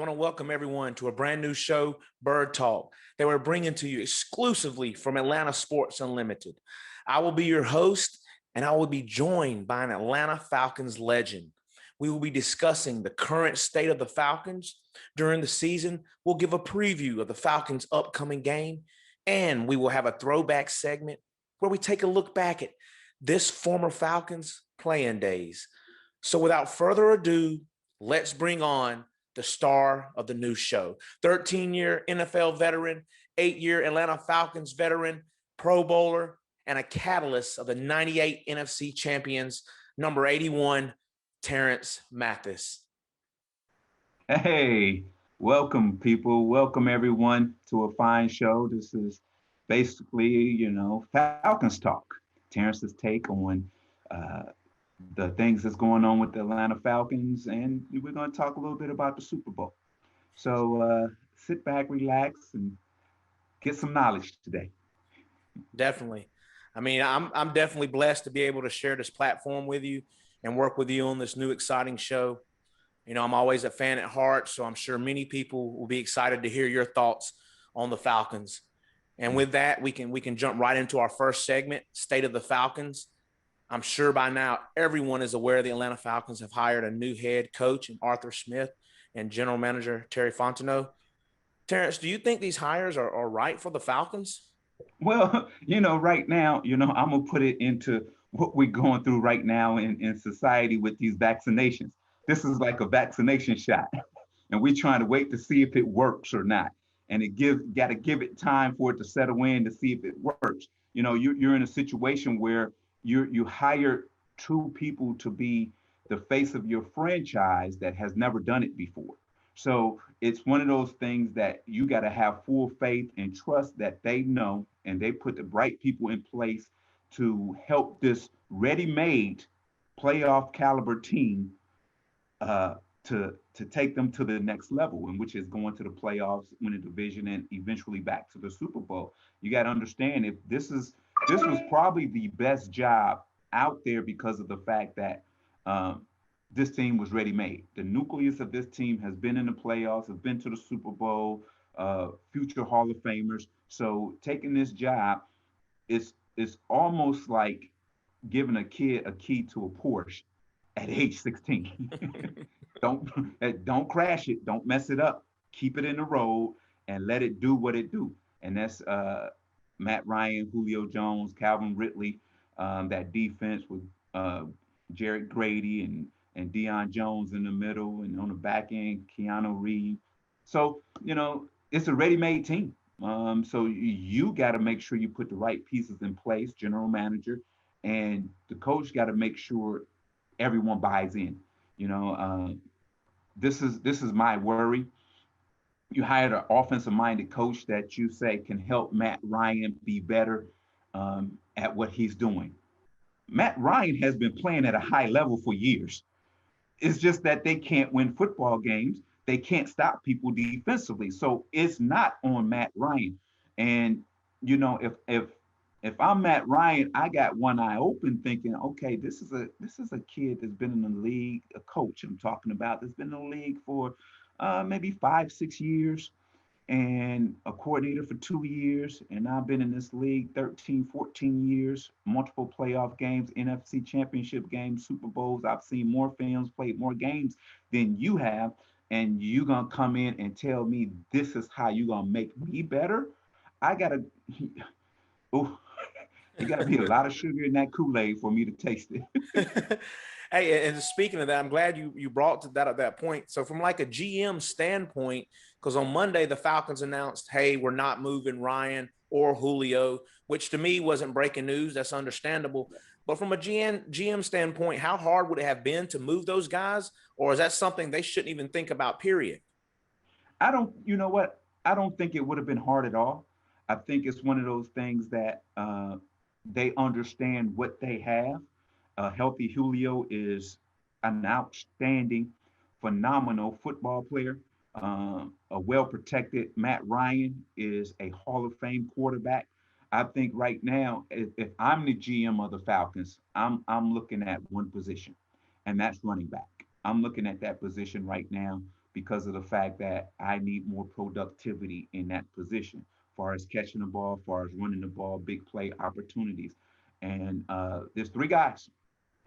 want to welcome everyone to a brand new show, Bird Talk, that we're bringing to you exclusively from Atlanta Sports Unlimited. I will be your host, and I will be joined by an Atlanta Falcons legend. We will be discussing the current state of the Falcons during the season. We'll give a preview of the Falcons' upcoming game, and we will have a throwback segment where we take a look back at this former Falcons playing days. So without further ado, let's bring on the star of the new show, 13-year NFL veteran, 8-year Atlanta Falcons veteran, Pro Bowler, and a catalyst of the 98 NFC champions, number 81, Terance Mathis. Hey, welcome people. Welcome everyone to a fine show. This is basically, Falcons talk. Terance's take on the things that's going on with the Atlanta Falcons, and we're going to talk a little bit about the Super Bowl. So sit back, relax, and get some knowledge today. Definitely. I mean, I'm definitely blessed to be able to share this platform with you and work with you on this new exciting show. I'm always a fan at heart, so I'm sure many people will be excited to hear your thoughts on the Falcons. And with that, we can jump right into our first segment, State of the Falcons. I'm sure by now everyone is aware the Atlanta Falcons have hired a new head coach in Arthur Smith and general manager Terry Fontenot. Terance, do you think these hires are right for the Falcons? Well, right now, I'm going to put it into what we're going through right now in society with these vaccinations. This is like a vaccination shot, and we're trying to wait to see if it works or not. And got to give it time for it to settle in to see if it works. You're in a situation where you hire two people to be the face of your franchise that has never done it before. So it's one of those things that you got to have full faith and trust that they know, and they put the right people in place to help this ready-made playoff caliber team to take them to the next level, and which is going to the playoffs, win a division, and eventually back to the Super Bowl. You got to understand, if this was probably the best job out there because of the fact that this team was ready made. The nucleus of this team has been in the playoffs, has been to the Super Bowl, future Hall of Famers. So taking this job is almost like giving a kid a key to a Porsche at age 16. don't crash it, don't mess it up. Keep it in the road and let it do what it do. And that's Matt Ryan, Julio Jones, Calvin Ridley, that defense with Jared Grady and Deion Jones in the middle, and on the back end, Keanu Reeves. So, it's a ready-made team. So you got to make sure you put the right pieces in place, general manager, and the coach got to make sure everyone buys in. This is my worry. You hired an offensive-minded coach that you say can help Matt Ryan be better at what he's doing. Matt Ryan has been playing at a high level for years. It's just that they can't win football games. They can't stop people defensively. So it's not on Matt Ryan. And if I'm Matt Ryan, I got one eye open, thinking, okay, this is a kid that's been in the league, a coach I'm talking about, that's been in the league for maybe 5-6 years, and a coordinator for 2 years. And I've been in this league 13, 14 years, multiple playoff games, NFC championship games, Super Bowls. I've seen more films, played more games than you have. And you going to come in and tell me this is how you going to make me better? I got to, oh, it got to be a lot of sugar in that Kool-Aid for me to taste it. Hey, and speaking of that, I'm glad you brought to that at that point. So from like a GM standpoint, because on Monday the Falcons announced, hey, we're not moving Ryan or Julio, which to me wasn't breaking news. That's understandable. But from a GM standpoint, how hard would it have been to move those guys? Or is that something they shouldn't even think about, period? You know what? I don't think it would have been hard at all. I think it's one of those things that they understand what they have. A healthy Julio is an outstanding, phenomenal football player. A well protected Matt Ryan is a Hall of Fame quarterback. I think right now, if I'm the GM of the Falcons, I'm looking at one position, and that's running back. I'm looking at that position right now because of the fact that I need more productivity in that position, far as catching the ball, far as running the ball, big play opportunities. And there's three guys.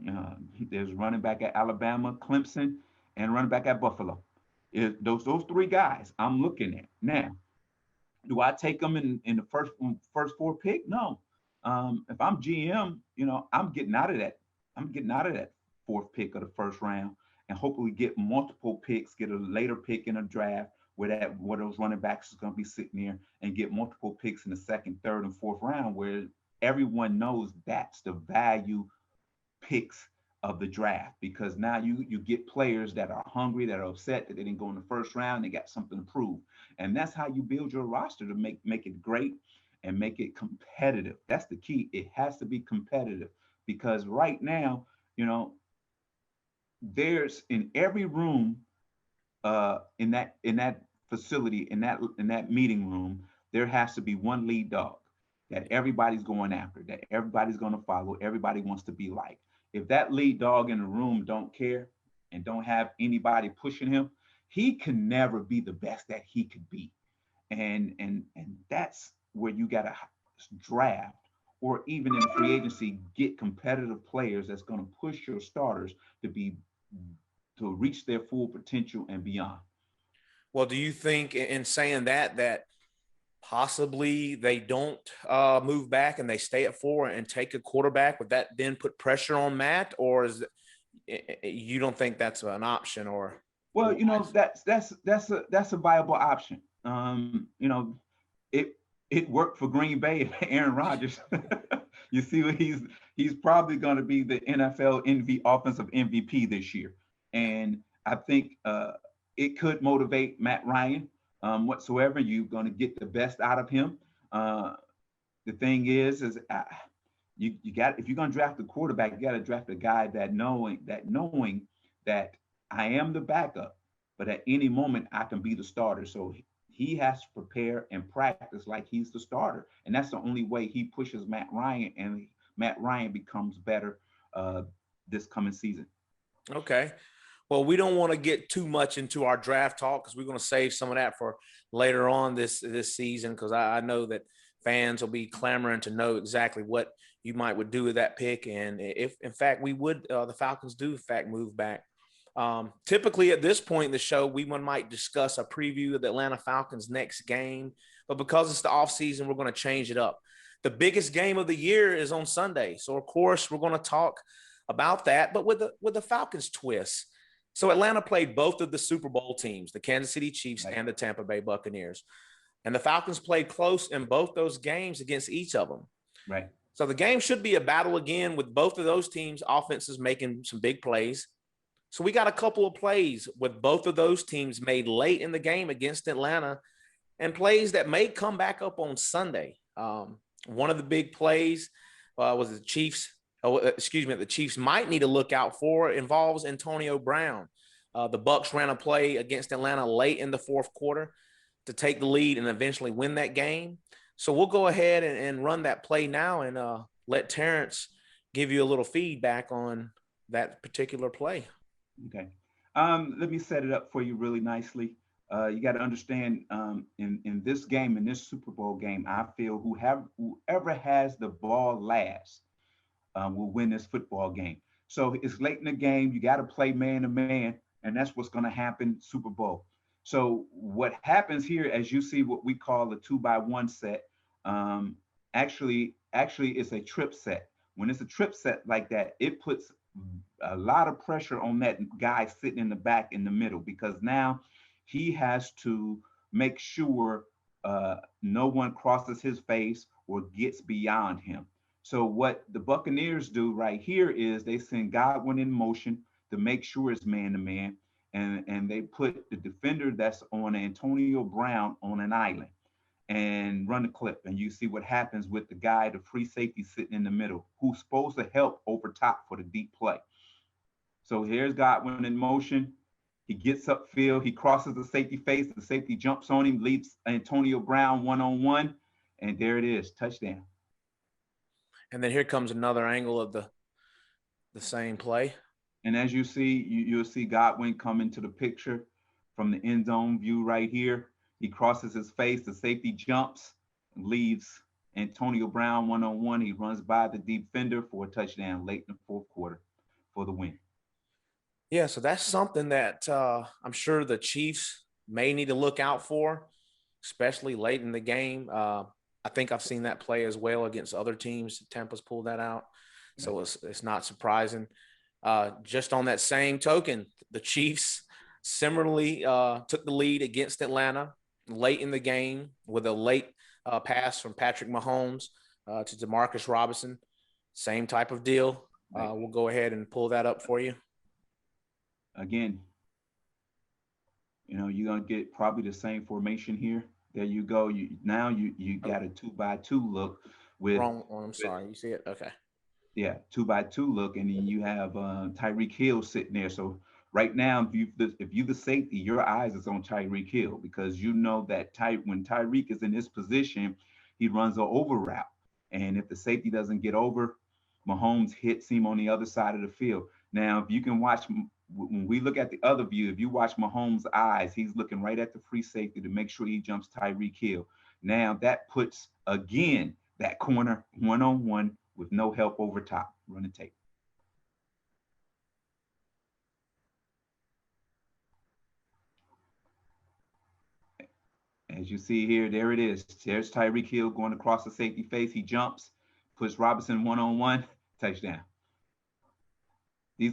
Uh, there's running back at Alabama, Clemson, and running back at Buffalo. Those three guys I'm looking at now. Do I take them in the first four pick? No. If I'm GM, I'm getting out of that. I'm getting out of that fourth pick of the first round, and hopefully get multiple picks, get a later pick in a draft where those running backs is going to be sitting there, and get multiple picks in the second, third, and fourth round where everyone knows that's the value picks of the draft, because now you get players that are hungry, that are upset that they didn't go in the first round. They got something to prove, and that's how you build your roster to make it great and make it competitive. That's the key. It has to be competitive, because right now, you know, there's in every room, in that facility, in that meeting room, there has to be one lead dog that everybody's going after, that everybody's going to follow, everybody wants to be like. If that lead dog in the room don't care and don't have anybody pushing him, he can never be the best that he could be. And that's where you got to draft, or even in free agency, get competitive players that's going to push your starters to reach their full potential and beyond. Well, do you think in saying that possibly they don't move back and they stay at 4 and take a quarterback? Would that then put pressure on Matt, or you don't think that's an option? Or Well, that's a viable option. It it worked for Green Bay and Aaron Rodgers. You see what he's probably going to be the NFL offensive MVP this year, and I think it could motivate Matt Ryan whatsoever. You're going to get the best out of him. Uh, the thing is you got, if you're going to draft a quarterback, you got to draft a guy knowing that I am the backup, but at any moment I can be the starter. So he has to prepare and practice like he's the starter, and that's the only way he pushes Matt Ryan, and Matt Ryan becomes better this coming season. okay. Well, we don't want to get too much into our draft talk because we're going to save some of that for later on this season, because I know that fans will be clamoring to know exactly what you would do with that pick, and if in fact we would, the Falcons do in fact move back. Typically at this point in the show, we might discuss a preview of the Atlanta Falcons next game, but because it's the off season, we're going to change it up. The biggest game of the year is on Sunday, so of course we're going to talk about that, but with the Falcons twist. So Atlanta played both of the Super Bowl teams, the Kansas City Chiefs and the Tampa Bay Buccaneers, and the Falcons played close in both those games against each of them. Right. So the game should be a battle again, with both of those teams' offenses making some big plays. So we got a couple of plays with both of those teams made late in the game against Atlanta, and plays that may come back up on Sunday. One of the big plays was the Chiefs. The Chiefs might need to look out for involves Antonio Brown. The Bucs ran a play against Atlanta late in the fourth quarter to take the lead and eventually win that game. So we'll go ahead and run that play now, and let Terance give you a little feedback on that particular play. Okay. Let me set it up for you really nicely. You got to understand, in this game, in this Super Bowl game, I feel whoever has the ball last will win this football game. So it's late in the game. You got to play man to man, and that's what's going to happen Super Bowl. So what happens here, as you see, what we call a 2-by-1 set, actually it's a trip set. When it's a trip set like that, it puts a lot of pressure on that guy sitting in the back in the middle, because now he has to make sure no one crosses his face or gets beyond him. So what the Buccaneers do right here is they send Godwin in motion to make sure it's man to man, and they put the defender that's on Antonio Brown on an island and run the clip. And you see what happens with the guy, the free safety sitting in the middle, who's supposed to help over top for the deep play. So here's Godwin in motion. He gets upfield. He crosses the safety face. The safety jumps on him, leaves Antonio Brown one-on-one, and there it is, touchdown. And then here comes another angle of the same play. And as you see, you'll see Godwin come into the picture from the end zone view right here. He crosses his face. The safety jumps, leaves Antonio Brown one-on-one. He runs by the defender for a touchdown late in the fourth quarter for the win. Yeah, so that's something that I'm sure the Chiefs may need to look out for, especially late in the game. I think I've seen that play as well against other teams. Tampa's pulled that out, so it's not surprising. Just on that same token, the Chiefs similarly took the lead against Atlanta late in the game with a late pass from Patrick Mahomes to Demarcus Robinson. Same type of deal. We'll go ahead and pull that up for you. Again, you're gonna get probably the same formation here. There you go. You got a 2-by-2 look with. Wrong one. I'm sorry. You see it? Okay. Yeah, 2-by-2 look, and then you have Tyreek Hill sitting there. So right now, if you the safety, your eyes is on Tyreek Hill because you know that when Tyreek is in this position, he runs an over route, and if the safety doesn't get over, Mahomes hits him on the other side of the field. Now, if you can watch when we look at the other view, if you watch Mahomes' eyes, he's looking right at the free safety to make sure he jumps Tyreek Hill. Now that puts again that corner one-on-one with no help over top. Run the tape. As you see here, there it is. There's Tyreek Hill going across the safety face. He jumps, puts Robinson one-on-one, touchdown.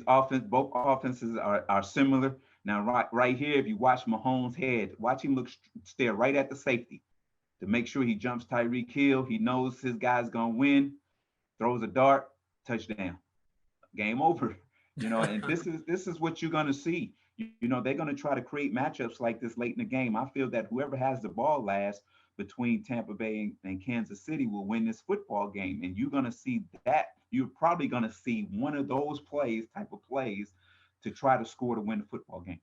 Both offenses are similar. Now, right here, if you watch Mahomes' head, watch him stare right at the safety to make sure he jumps Tyreek Hill. He knows his guy's gonna win. Throws a dart, touchdown, game over. And this is what you're gonna see. They're gonna try to create matchups like this late in the game. I feel that whoever has the ball last between Tampa Bay and Kansas City will win this football game. And you're gonna see that. You're probably gonna see one of those type of plays, to try to score to win the football game.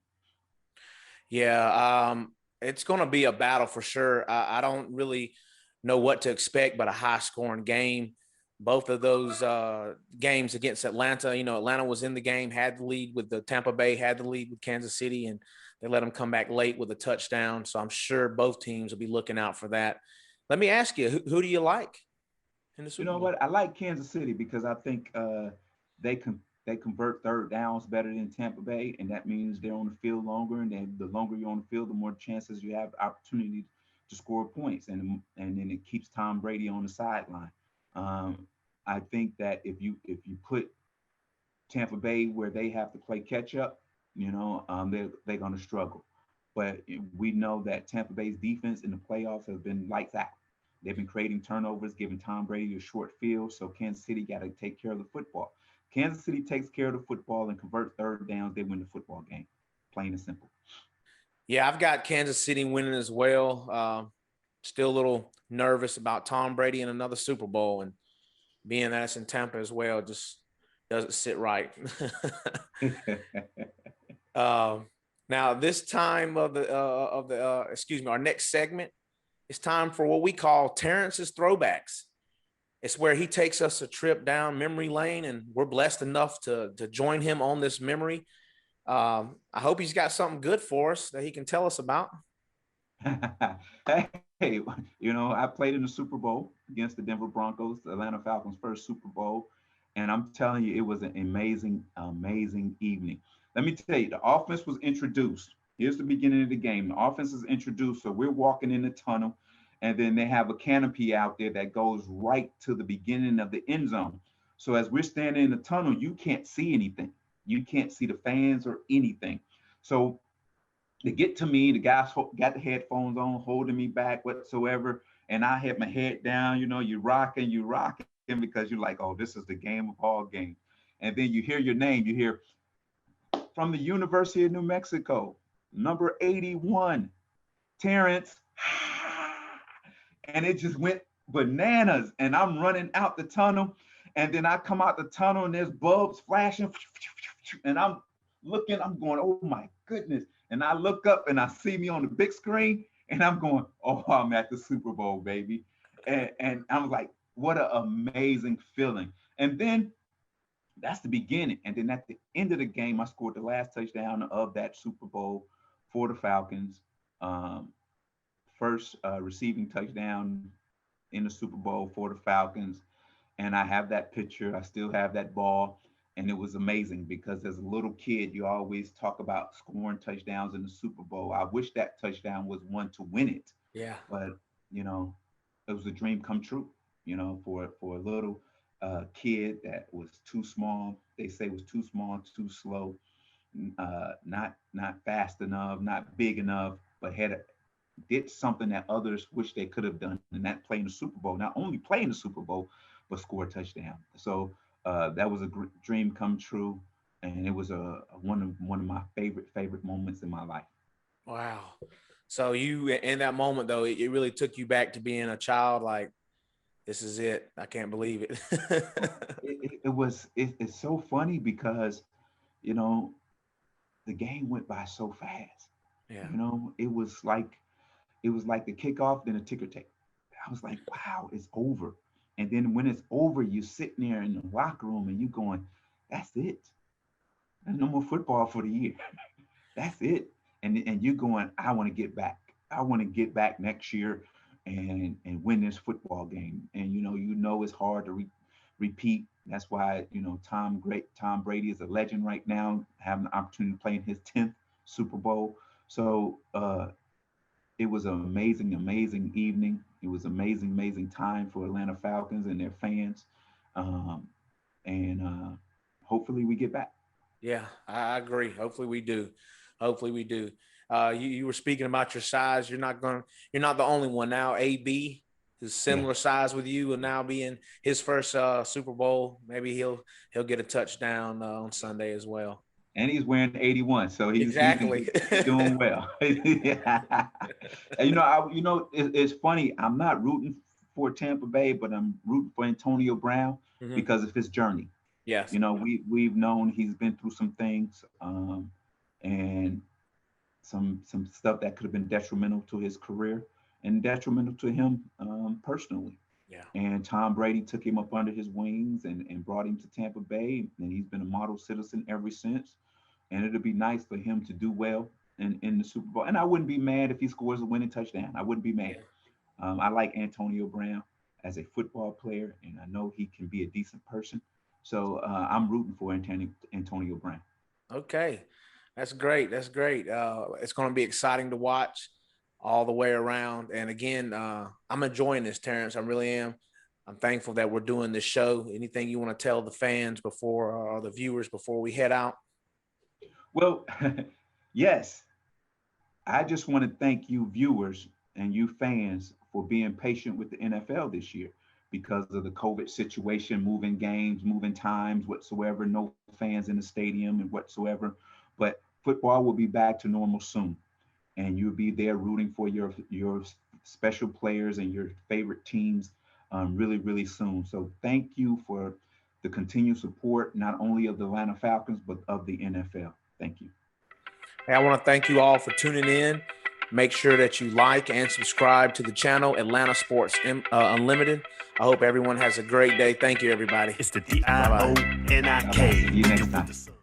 Yeah, it's going to be a battle for sure. I don't really know what to expect, but a high-scoring game. Both of those games against Atlanta, Atlanta was in the game, had the lead with the Tampa Bay, had the lead with Kansas City, and they let them come back late with a touchdown. So I'm sure both teams will be looking out for that. Let me ask you, who do you like in the Super Bowl? What? I like Kansas City because I think they convert third downs better than Tampa Bay, and that means they're on the field longer. And then the longer you're on the field, the more chances you have opportunity to score points, and then it keeps Tom Brady on the sideline. I think that if you put Tampa Bay where they have to play catch up, they're going to struggle. But we know that Tampa Bay's defense in the playoffs has been lights out. They've been creating turnovers, giving Tom Brady a short field. So Kansas City got to take care of the football. Kansas City takes care of the football and convert third downs. They win the football game. Plain and simple. Yeah, I've got Kansas City winning as well. Still a little nervous about Tom Brady in another Super Bowl, and being that it's in Tampa as well just doesn't sit right. Now, this time of our next segment, it's time for what we call Terance's Throwbacks. It's where he takes us a trip down memory lane, and we're blessed enough to join him on this memory. I hope he's got something good for us that he can tell us about. Hey, I played in the Super Bowl against the Denver Broncos, the Atlanta Falcons' first Super Bowl, and I'm telling you, it was an amazing, amazing evening. Let me tell you, the offense was introduced. Here's the beginning of the game. The offense is introduced, so we're walking in the tunnel, and then they have a canopy out there that goes right to the beginning of the end zone. So as we're standing in the tunnel, you can't see anything. You can't see the fans or anything. So they get to me, the guys got the headphones on, holding me back whatsoever. And I had my head down, you're rocking because you're like, oh, this is the game of all games. And then you hear your name, you hear from the University of New Mexico, number 81, Terance. And it just went bananas. And I'm running out the tunnel. And then I come out the tunnel and there's bulbs flashing. And I'm looking, I'm going, oh my goodness. And I look up and I see me on the big screen and I'm going, oh, I'm at the Super Bowl, baby. And I'm like, what an amazing feeling. And then that's the beginning. And then at the end of the game, I scored the last touchdown of that Super Bowl for the Falcons. First receiving touchdown in the Super Bowl for the Falcons. And I have that picture. I still have that ball. And it was amazing because as a little kid, you always talk about scoring touchdowns in the Super Bowl. I wish that touchdown was one to win it. Yeah. But, it was a dream come true, for a little kid that was too small. They say was too small, too slow, not fast enough, not big enough, but did something that others wish they could have done, and that playing the Super Bowl. Not only playing the Super Bowl, but score a touchdown. So that was a dream come true, and it was one of my favorite moments in my life. Wow. So you, in that moment though, it really took you back to being a child. Like, this is it. I can't believe it. It's so funny because, the game went by so fast. Yeah. It was like the kickoff, then a ticker tape. I was like, wow, it's over. And then when it's over, you're sitting there in the locker room and you going, that's it. There's no more football for the year. That's it. And you're going, I want to get back. I want to get back next year and win this football game. And it's hard to repeat. That's why Tom Brady is a legend right now, having the opportunity to play in his 10th Super Bowl. So it was an amazing evening. It was amazing time for Atlanta Falcons and their fans. And hopefully we get back. Yeah, I agree. Hopefully we do. You were speaking about your size. You're not the only one now. AB is similar size with you, will now be in his first Super Bowl. Maybe he'll get a touchdown on Sunday as well. And he's wearing 81, so he's doing well. It's funny. I'm not rooting for Tampa Bay, but I'm rooting for Antonio Brown because of his journey. Yes. We've known he's been through some things, and some stuff that could have been detrimental to his career and detrimental to him personally. Yeah. And Tom Brady took him up under his wings and brought him to Tampa Bay, and he's been a model citizen ever since. And it'll be nice for him to do well in the Super Bowl. And I wouldn't be mad if he scores a winning touchdown. I wouldn't be mad. I like Antonio Brown as a football player, and I know he can be a decent person. So I'm rooting for Antonio Brown. Okay. That's great. It's going to be exciting to watch all the way around. And again, I'm enjoying this, Terance. I really am. I'm thankful that we're doing this show. Anything you want to tell the fans or the viewers before we head out? Well, yes. I just want to thank you viewers and you fans for being patient with the NFL this year because of the COVID situation, moving games, moving times, whatsoever, no fans in the stadium and whatsoever. But football will be back to normal soon. And you'll be there rooting for your special players and your favorite teams really, really soon. So thank you for the continued support, not only of the Atlanta Falcons, but of the NFL. Thank you. Hey, I want to thank you all for tuning in. Make sure that you like and subscribe to the channel, Atlanta Sports Unlimited. I hope everyone has a great day. Thank you, everybody. It's the DIONIK. See you next time.